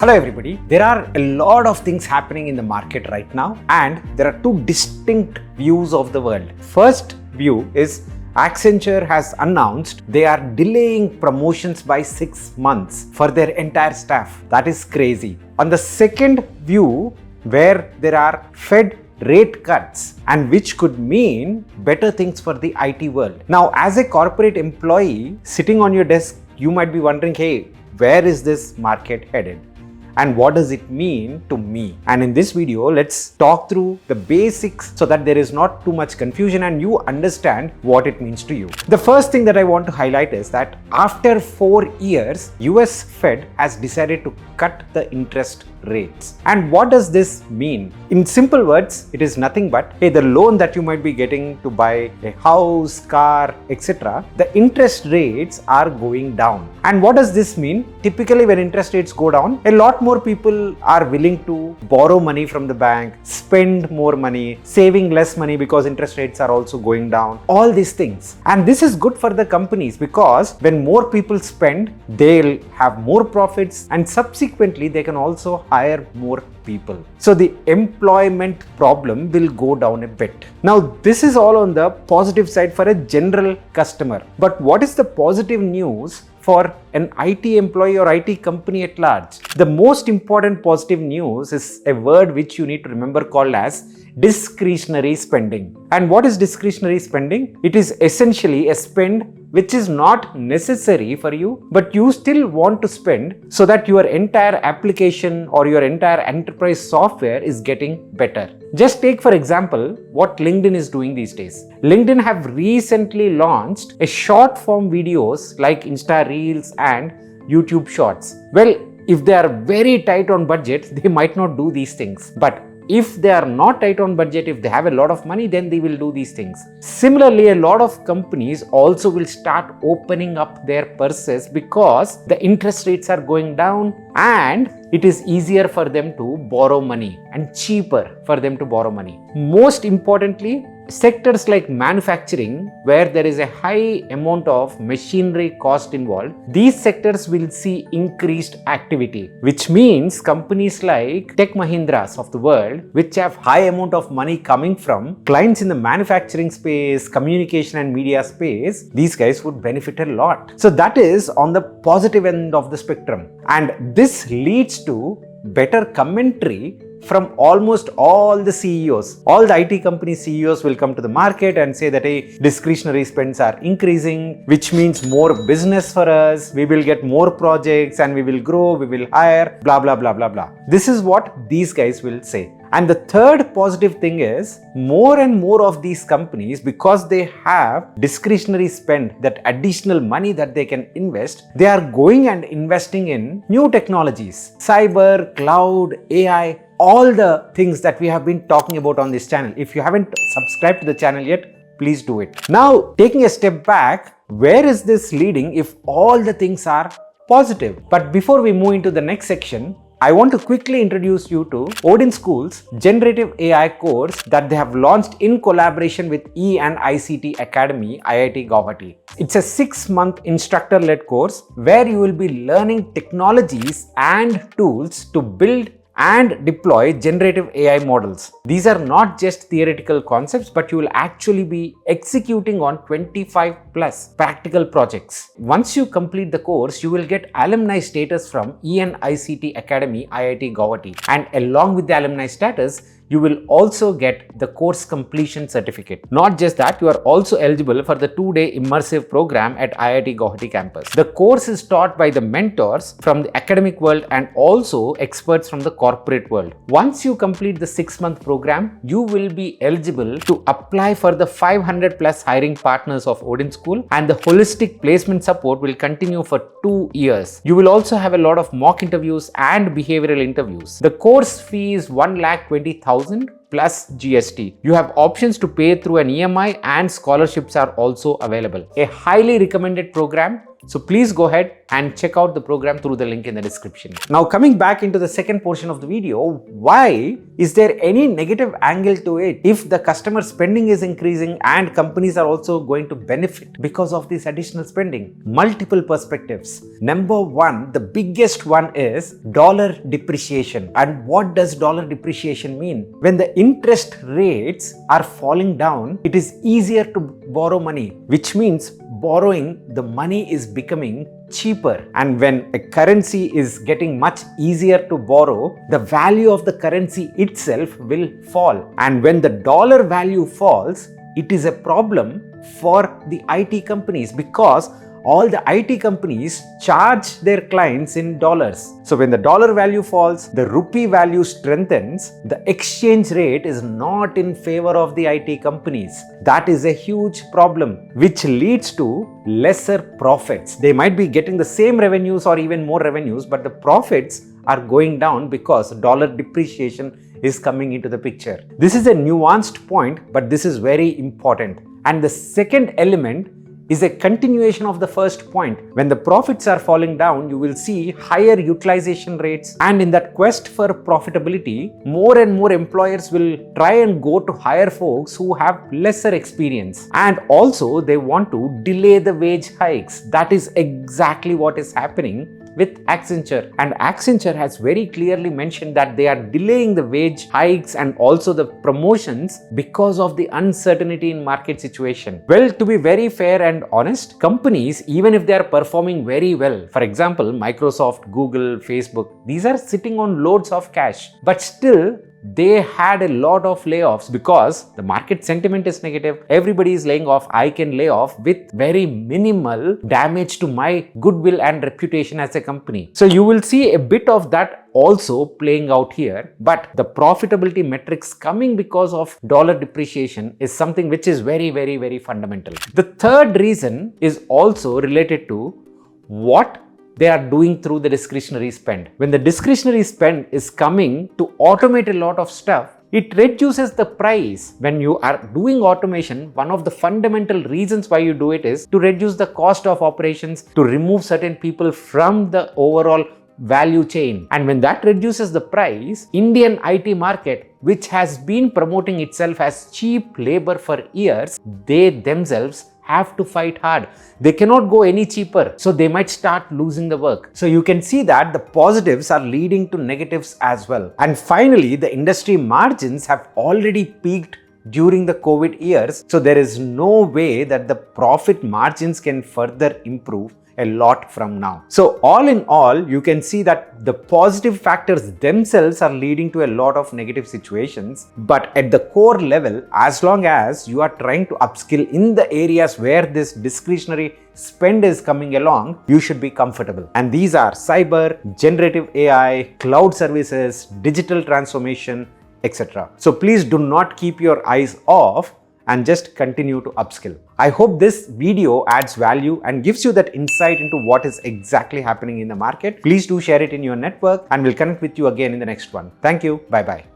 Hello everybody. There are a lot of things happening in the market right now and there are two distinct views of the world. First view is Accenture has announced they are delaying promotions by 6 months for their entire staff. That is crazy. On the second view, where there are Fed rate cuts and which could mean better things for the IT world. Now, as a corporate employee sitting on your desk, you might be wondering, hey, where is this market headed? And what does it mean to me? And in this video, let's talk through the basics so that there is not too much confusion and you understand what it means to you. The first thing that I want to highlight is that after 4 years, US Fed has decided to cut the interest rates. And what does this mean? In simple words, it is nothing but, hey, the loan that you might be getting to buy a house, car, etc., the interest rates are going down. And what does this mean? Typically, when interest rates go down, a lot more people are willing to borrow money from the bank, spend more money, saving less money because interest rates are also going down, all these things. And this is good for the companies because when more people spend, they'll have more profits and subsequently they can also hire more people. So the employment problem will go down a bit. Now, this is all on the positive side for a general customer. But what is the positive news for an IT employee or IT company at large? The most important positive news is a word which you need to remember called as discretionary spending. And what is discretionary spending? It is essentially a spend which is not necessary for you, but you still want to spend so that your entire application or your entire enterprise software is getting better. Just take for example what LinkedIn is doing these days. LinkedIn have recently launched a short form videos like Insta Reels and YouTube Shorts. Well, if they are very tight on budget, they might not do these things. But if they are not tight on budget, if they have a lot of money, then they will do these things. Similarly, a lot of companies also will start opening up their purses because the interest rates are going down and it is easier for them to borrow money and cheaper for them to borrow money. Most importantly, sectors like manufacturing, where there is a high amount of machinery cost involved, these sectors will see increased activity, which means companies like Tech Mahindras of the world, which have high amount of money coming from clients in the manufacturing space, communication and media space, these guys would benefit a lot. So that is on the positive end of the spectrum. And this leads to better commentary from almost all the CEOs. All the IT company CEOs will come to the market and say that hey, discretionary spends are increasing, which means more business for us, we will get more projects and we will grow, we will hire, blah, blah, blah, blah, blah. This is what these guys will say. And the third positive thing is more and more of these companies, because they have discretionary spend, that additional money that they can invest, they are going and investing in new technologies, cyber, cloud, AI, all the things that we have been talking about on this channel. If you haven't subscribed to the channel yet, please do it. Now, taking a step back, where is this leading if all the things are positive? But before we move into the next section, I want to quickly introduce you to Odin School's Generative AI course that they have launched in collaboration with E&ICT Academy, IIT Guwahati. It's a 6-month instructor-led course where you will be learning technologies and tools to build and deploy generative AI models. These are not just theoretical concepts, but you will actually be executing on 25 plus practical projects. Once you complete the course, you will get alumni status from E&ICT Academy, IIT Guwahati. And along with the alumni status, you will also get the course completion certificate. Not just that, you are also eligible for the 2-day immersive program at IIT Guwahati campus. The course is taught by the mentors from the academic world and also experts from the corporate world. Once you complete the 6-month program, you will be eligible to apply for the 500 plus hiring partners of Odin School, and the holistic placement support will continue for 2 years. You will also have a lot of mock interviews and behavioral interviews. The course fee is 1,20,000 plus GST. You have options to pay through an EMI and scholarships are also available. A highly recommended program. So please go ahead and check out the program through the link in the description. Now coming back into the second portion of the video, why is there any negative angle to it if the customer spending is increasing and companies are also going to benefit because of this additional spending? Multiple perspectives. Number one, the biggest one is dollar depreciation. And what does dollar depreciation mean? When the interest rates are falling down, it is easier to borrow money, which means borrowing the money is becoming cheaper. And when a currency is getting much easier to borrow, the value of the currency itself will fall. And when the dollar value falls, it is a problem for the IT companies because all the IT companies charge their clients in dollars. So when the dollar value falls, the rupee value strengthens, the exchange rate is not in favor of the IT companies. That is a huge problem, which leads to lesser profits. They might be getting the same revenues or even more revenues, but the profits are going down because dollar depreciation is coming into the picture. This is a nuanced point, but this is very important. And the second element is a continuation of the first point. When the profits are falling down, you will see higher utilization rates, and in that quest for profitability, more and more employers will try and go to hire folks who have lesser experience, and also they want to delay the wage hikes. That is exactly what is happening with Accenture, and Accenture has very clearly mentioned that they are delaying the wage hikes and also the promotions because of the uncertainty in market situation. Well, to be very fair and honest, companies, even if they are performing very well, for example, Microsoft, Google, Facebook, these are sitting on loads of cash, but still they had a lot of layoffs because the market sentiment is negative. Everybody is laying off. I can lay off with very minimal damage to my goodwill and reputation as a company. So you will see a bit of that also playing out here, but the profitability metrics coming because of dollar depreciation is something which is very, very, very fundamental. The third reason is also related to what they are doing through the discretionary spend. When the discretionary spend is coming to automate a lot of stuff, it reduces the price. When you are doing automation, one of the fundamental reasons why you do it is to reduce the cost of operations, to remove certain people from the overall value chain. And when that reduces the price, Indian IT market, which has been promoting itself as cheap labor for years, they themselves have to fight hard. They cannot go any cheaper, so they might start losing the work. So you can see that the positives are leading to negatives as well. And finally, the industry margins have already peaked during the COVID years, so there is no way that the profit margins can further improve a lot from now. So all in all, you can see that the positive factors themselves are leading to a lot of negative situations. But at the core level, as long as you are trying to upskill in the areas where this discretionary spend is coming along, you should be comfortable. And these are cyber, generative AI, cloud services, digital transformation, etc. So please do not keep your eyes off and just continue to upskill. I hope this video adds value and gives you that insight into what is exactly happening in the market. Please do share it in your network and we'll connect with you again in the next one. Thank you. Bye-bye.